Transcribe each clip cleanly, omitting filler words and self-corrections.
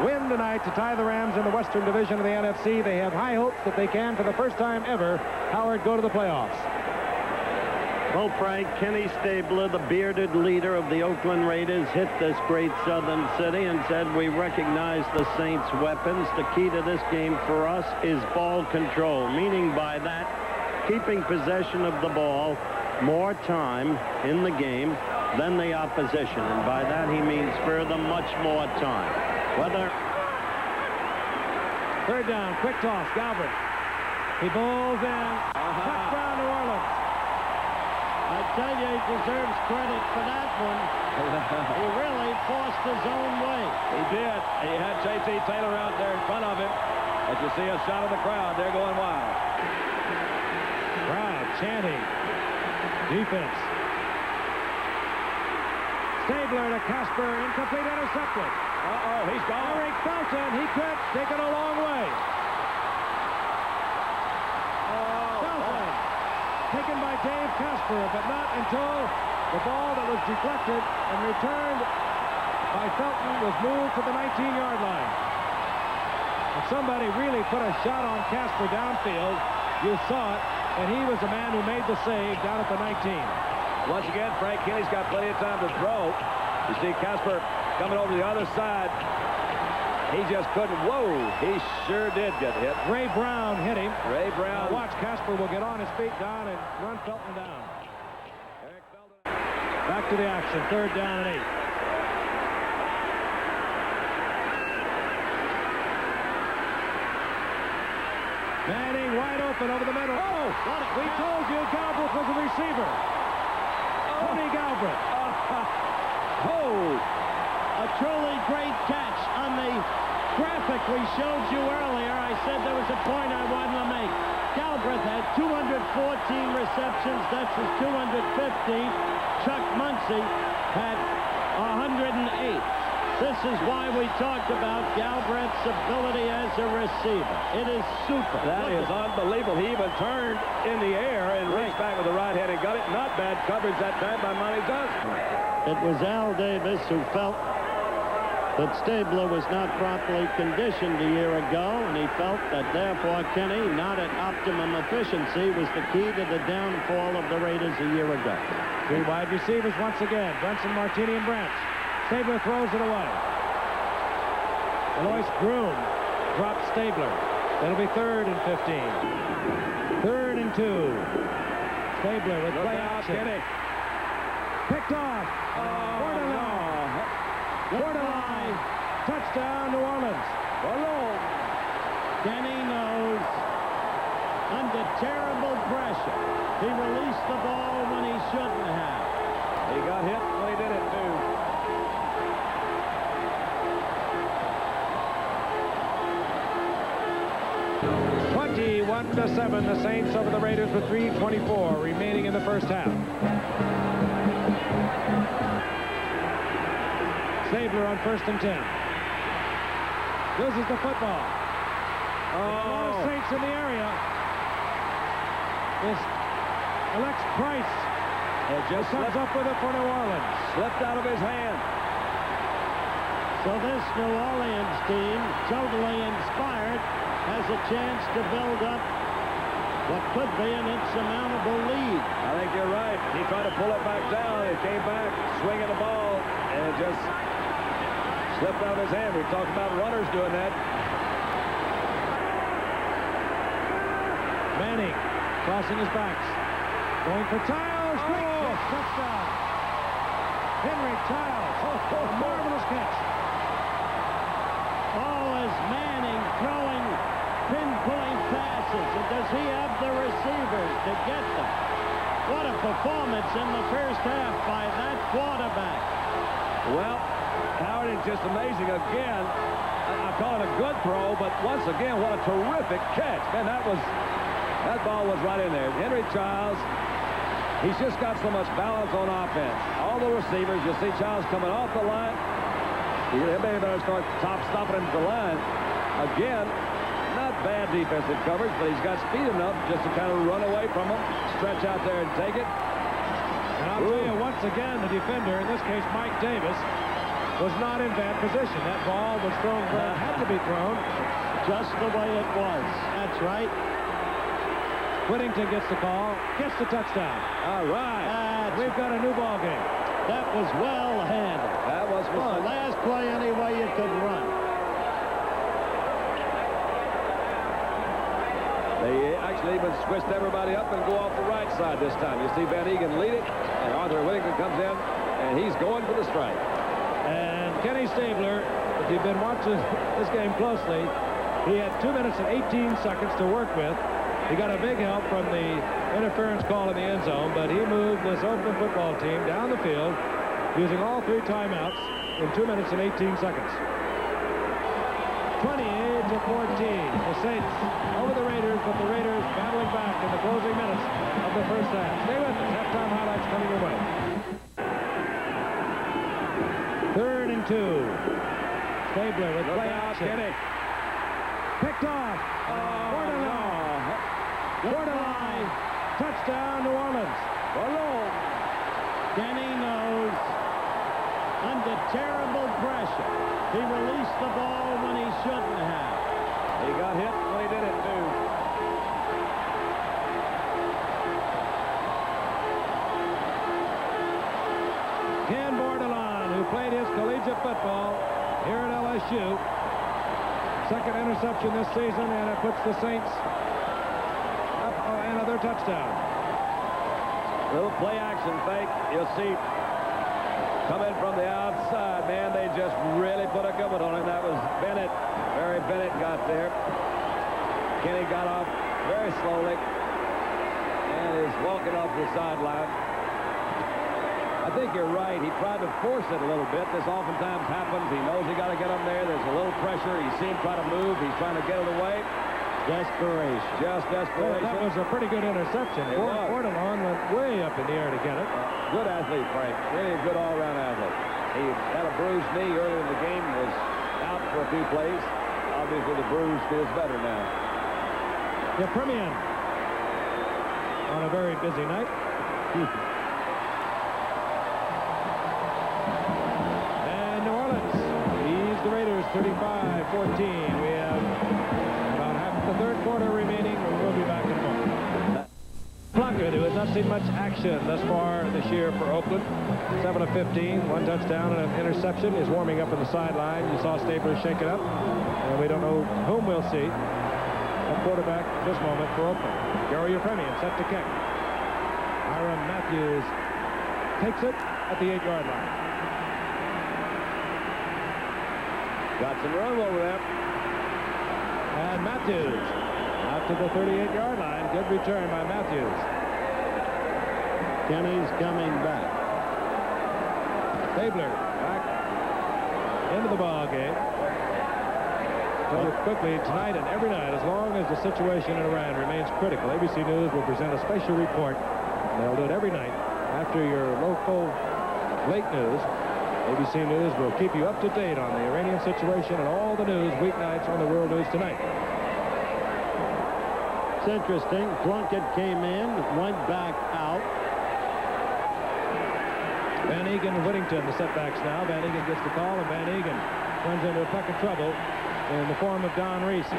win tonight to tie the Rams in the Western Division of the NFC. They have high hopes that they can, for the first time ever, Howard, go to the playoffs. Well, Frank, Kenny Stabler, the bearded leader of the Oakland Raiders, hit this great southern city and said, we recognize the Saints' weapons. The key to this game for us is ball control, meaning by that, keeping possession of the ball more time in the game than the opposition. And by that, he means further, much more time. Whether... Third down, quick toss, Galbraith. He bowls in. Touchdown, New Orleans. I tell you, he deserves credit for that one. He really forced his own way. He did. He had J.T. Taylor out there in front of him. As you see a shot of the crowd, they're going wild. Crowd chanting. Defense. Stabler to Casper, incomplete, intercepted. Uh-oh, he's gone. Eric Felton, he could take it a long way. Felton, taken by Dave Casper, but not until the ball that was deflected and returned by Felton was moved to the 19-yard line. If somebody really put a shot on Casper downfield, you saw it, and he was the man who made the save down at the 19. Once again, Frank Kenny's got plenty of time to throw. You see Casper coming over to the other side. He just couldn't. Whoa, he sure did get hit. Ray Brown hit him. Ray Brown. Now watch, Casper will get on his feet down and run Felton down. Back to the action. Third down and 8. Manning wide open over the middle. Oh, we told you Galbraith was a receiver. Tony Galbraith. A truly great catch on the graphic we showed you earlier. I said there was a point I wanted to make. Galbraith had 214 receptions. That's his 215th. Chuck Muncie had 108. This is why we talked about Galbraith's ability as a receiver. It is super. That is unbelievable. He even turned in the air and reached back with the right hand and got it. Not bad coverage that time by Monty Johnson. It was Al Davis who felt that Stabler was not properly conditioned a year ago, and he felt that therefore Kenny, not at optimum efficiency, was the key to the downfall of the Raiders a year ago. Three wide receivers once again. Brunson, Martini, and Branch. Stabler throws it away. Alois Groom drops Stabler. It'll be 3rd and 15. 3rd and 2. Stabler with play action. Picked off. Borderline. Touchdown, New Orleans. Kenny knows under terrible pressure. He released the ball when he shouldn't have. He got hit when he did it, too. To 7, the Saints over the Raiders with 3:24 remaining in the first half. Stabler on 1st and 10. Loses the football. A lot of Saints in the area. This Alex Price just comes up with it for New Orleans. Slipped out of his hand. So this New Orleans team, totally inspired, has a chance to build up what could be an insurmountable lead. I think you're right. He tried to pull it back down. It came back, swinging the ball, and it just slipped out of his hand. We talked about runners doing that. Manning crossing his backs. Going for Childs. Great catch. Touchdown. Henry Childs. A marvelous catch. Is Manning throwing pinpoint passes, and does he have the receivers to get them? What a performance in the first half by that quarterback. Well, Howard, it's just amazing again. I call it a good throw, but once again, what a terrific catch. Man, that ball was right in there. Henry Childs, he's just got so much balance on offense. All the receivers, you see Childs coming off the line. He may better start stopping him at the line. Again, not bad defensive coverage, but he's got speed enough just to kind of run away from him, stretch out there and take it. And I'll tell you, once again, the defender, in this case Mike Davis, was not in bad position. That ball was thrown where it had to be thrown. Just the way it was. That's right. Whittington gets the call, gets the touchdown. All right. We've got a new ball game. That was well handled. That was fun. The last play any way you could run. They actually even switched everybody up and go off the right side this time. You see Van Egan lead it, and Arthur Whittington comes in, and he's going for the strike. And Kenny Stabler, if you've been watching this game closely, he had 2 minutes and 18 seconds to work with. He got a big help from the interference call in the end zone, but he moved this Oakland football team down the field using all 3 timeouts in 2 minutes and 18 seconds. 28-14. The Saints over the Raiders, but the Raiders battling back in the closing minutes of the first half. Stay with us. Halftime highlights coming your way. 3rd and 2. Stabler with play action. Picked off. Borderline. Touchdown, New Orleans. Kenny knows under terrible pressure. He released the ball when he shouldn't have. He got hit when he did it, too. Ken Bordelon, who played his collegiate football here at LSU. Second interception this season, and it puts the Saints up another touchdown. Little play action fake. You'll see coming from the outside, man, they just really put a good one on him. That was Bennett. Barry Bennett got there. Kenny got off very slowly and is walking off the sideline. I think you're right. He tried to force it a little bit. This oftentimes happens. He knows he got to get him there. There's a little pressure. You see him try to move. He's trying to get it away. Desperation. Just desperation. That was a pretty good interception. Bordelon went way up in the air to get it. Good athlete, Frank. Really a good all-around athlete. He had a bruised knee earlier in the game, was out for a few plays. Obviously, the bruise feels better now. The Premium on a very busy night. And New Orleans leads the Raiders 35-14. We have about half the third quarter remaining. We'll be back in a moment. Plunkett, who has not seen much action thus far this year for Oakland. 7 of 15, 1 touchdown and an interception, is warming up on the sideline. You saw Stabler shake it up, and we don't know whom we'll see at quarterback at this moment for Oakland. Gary Euphemian set to kick. Hiram Matthews takes it at the 8-yard line. Got some room over there. And Matthews out to the 38-yard line. Good return by Matthews. Kenny's coming back. Stabler back into the ball game. Tell you quickly, tonight and every night, as long as the situation in Iran remains critical, ABC News will present a special report. They'll do it every night after your local late news. ABC News will keep you up to date on the Iranian situation and all the news weeknights on the World News Tonight. It's interesting. Plunkett came in, went back out. Van Egan and Whittington, the setbacks now. Van Egan gets the call, and Van Egan runs into a peck of trouble in the form of Don Reese.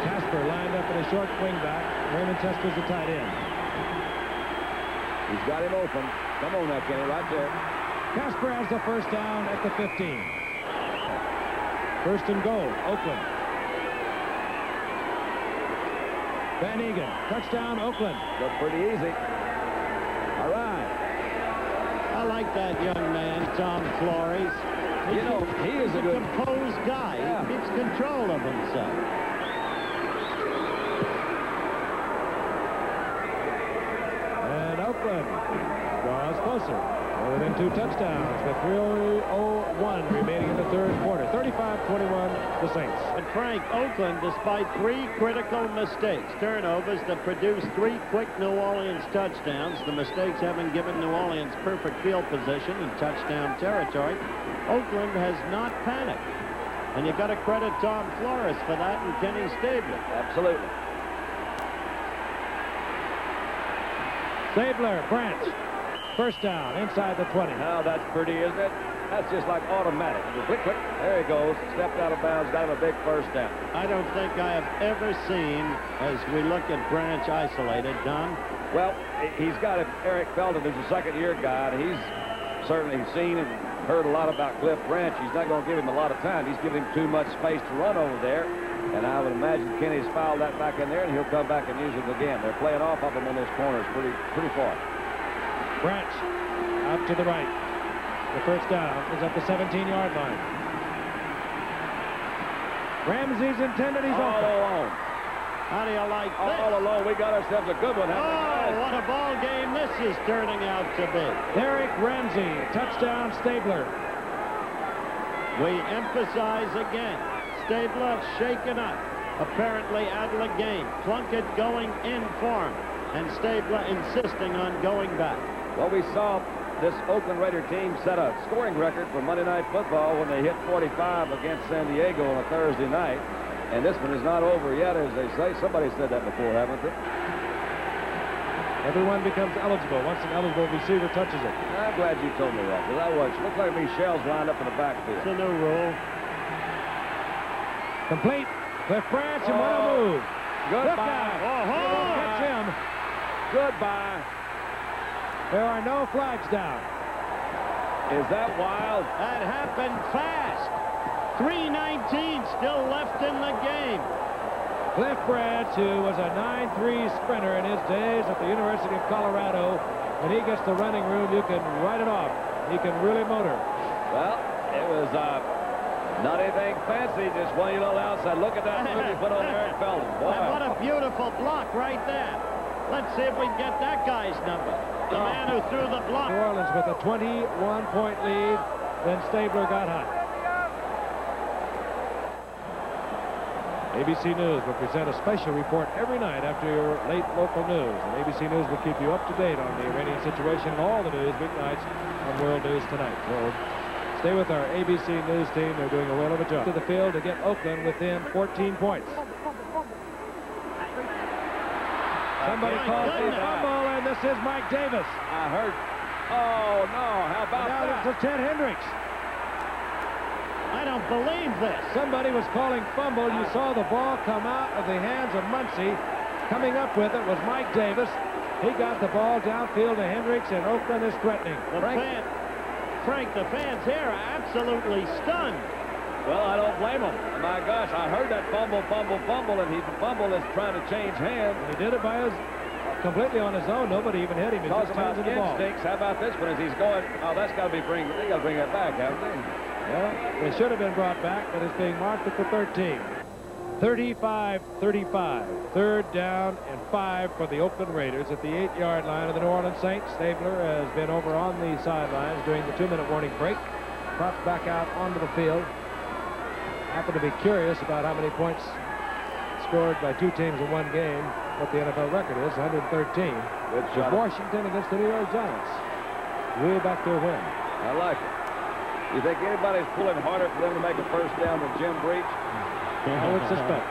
Casper lined up in a short wingback. Raymond Chester's the tight end. He's got him open. Come on now, Kenny, right there. Casper has the first down at the 15. First and goal, Oakland. Van Egan, touchdown, Oakland. Looked pretty easy. All right. I like that young man, Tom Flores. You know, he is a good composed guy. Yeah. He keeps control of himself. And Oakland draws closer. Within 2 touchdowns with 3:01 remaining in the third quarter. 35-21, the Saints. And Frank, Oakland, despite 3 critical mistakes, turnovers that produced 3 quick New Orleans touchdowns, the mistakes having given New Orleans perfect field position in touchdown territory, Oakland has not panicked. And you got to credit Tom Flores for that and Kenny Stabler. Absolutely. Stabler, Branch. First down, inside the 20. Now that's pretty, isn't it? That's just like automatic. Click, click. There he goes. Stepped out of bounds. Got him a big first down. I don't think I have ever seen, as we look at Branch isolated, Don. Well, he's got Eric Felton, who's a second-year guy, and he's certainly seen and heard a lot about Cliff Branch. He's not going to give him a lot of time. He's giving him too much space to run over there. And I would imagine Kenny's fouled that back in there, and he'll come back and use it again. They're playing off of him in this corner. It's pretty far. Branch out to the right. The first down is at the 17-yard line. Ramsey's intended. He's all open. alone. How do you like this? All alone. We got ourselves a good one. Oh, what a ball game this is turning out to be. Derek Ramsey, touchdown Stabler. We emphasize again, Stabler shaken up, apparently out of the game. Plunkett going in for him, and Stabler insisting on going back. Well, we saw this Oakland Raider team set a scoring record for Monday Night Football when they hit 45 against San Diego on a Thursday night. And this one is not over yet, as they say. Somebody said that before, haven't they? Everyone becomes eligible once an eligible receiver touches it. I'm glad you told me that, because I watched. Looks like Michelle's lined up in the backfield. It's a new rule. Complete. Cliff Branch and what a move. Goodbye. They won't catch him. Goodbye. There are no flags down. Is that wild? That happened fast. 3:19 still left in the game. Cliff Branch, who was a 9.3 sprinter in his days at the University of Colorado, when he gets the running room, you can write it off. He can really motor. Well, it was not anything fancy, just one little outside. Look at that move he put on Eric Felton. Boy. And what a beautiful block right there. Let's see if we can get that guy's number. The man who threw the block. New Orleans with a 21-point lead. Then Stabler got hot. ABC News will present a special report every night after your late local news. And ABC News will keep you up to date on the Iranian situation and all the news weeknights on World News Tonight. So stay with our ABC News team. They're doing a whale of a job. To the field to get Oakland within 14 points. Somebody calls a fumble, and this is Mike Davis. I heard. Oh, no. How about now that? Now it's Ted Hendricks. I don't believe this. Somebody was calling fumble. You saw the ball come out of the hands of Muncie. Coming up with it was Mike Davis. He got the ball downfield to Hendricks, and Oakland is threatening. Frank, the fans here are absolutely stunned. Well, I don't blame him. My gosh, I heard that fumble, and the fumble is trying to change hands. And he did it completely on his own. Nobody even hit him. He Talk just about the ball. instincts. How about this one as he's going? Oh, that's got to be they got to bring that back, haven't they? Well, it should have been brought back, but it's being marked at the 13. 35-35. Third down and 5 for the Oakland Raiders at the 8-yard line of the New Orleans Saints. Stabler has been over on the sidelines during the 2-minute warning break. Pops back out onto the field. Happen to be curious about how many points scored by two teams in one game. What the NFL record is, 113. Good shot. Washington against the New York Giants. Way back their win. I like it. You think anybody's pulling harder for them to make a first down than Jim Breach? I would suspect.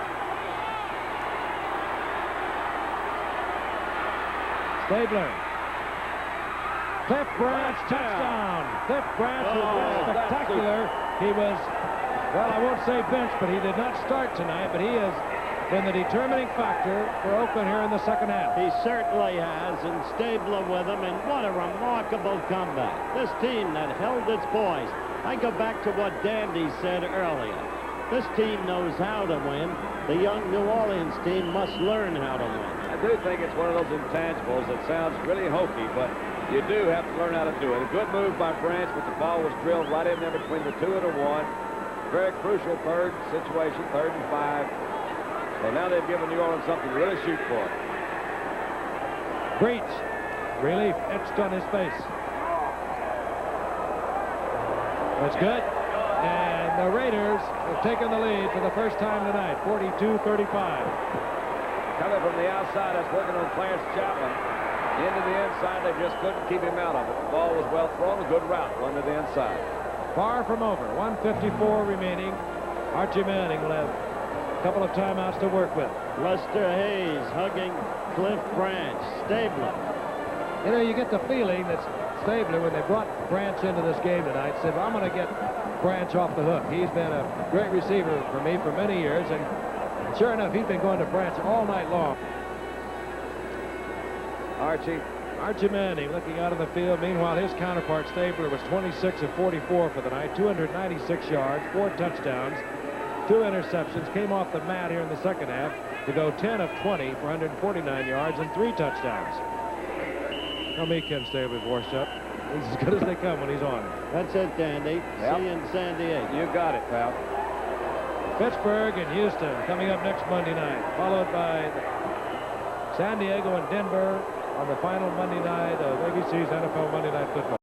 Stabler. Cliff Branch, touchdown. Cliff Branch has been spectacular. He was, well, I won't say benched, but he did not start tonight, but he has been the determining factor for Oakland here in the second half. He certainly has, and Stabler with him, and what a remarkable comeback. This team that held its poise. I go back to what Dandy said earlier. This team knows how to win. The young New Orleans team must learn how to win. I do think it's one of those intangibles that sounds really hokey, but you do have to learn how to do it. A good move by Branch, but the ball was drilled right in there between the 2 and the 1. Very crucial third situation, 3rd and 5. So now they've given New Orleans something to really shoot for. Breach. Relief etched on his face. That's good. And the Raiders have taken the lead for the first time tonight, 42-35. Coming from the outside, that's working on Clarence Chapman. Into the inside, they just couldn't keep him out of it. The ball was well thrown, a good route, run to the inside. Far from over, 1:54 remaining. Archie Manning will have a couple of timeouts to work with. Lester Hayes hugging Cliff Branch. Stabler. You know, you get the feeling that Stabler, when they brought Branch into this game tonight, said, well, I'm going to get Branch off the hook. He's been a great receiver for me for many years, and sure enough, he's been going to Branch all night long. Archie Manning looking out of the field. Meanwhile, his counterpart, Stabler, was 26 of 44 for the night, 296 yards, 4 touchdowns, 2 interceptions, came off the mat here in the second half to go 10 of 20 for 149 yards and 3 touchdowns. Tell me Ken Stabler's washed up. He's as good as they come when he's on. That's it, Dandy. Yep. See you in San Diego. You got it, pal. Pittsburgh and Houston coming up next Monday night, followed by San Diego and Denver on the final Monday night of ABC's NFL Monday Night Football.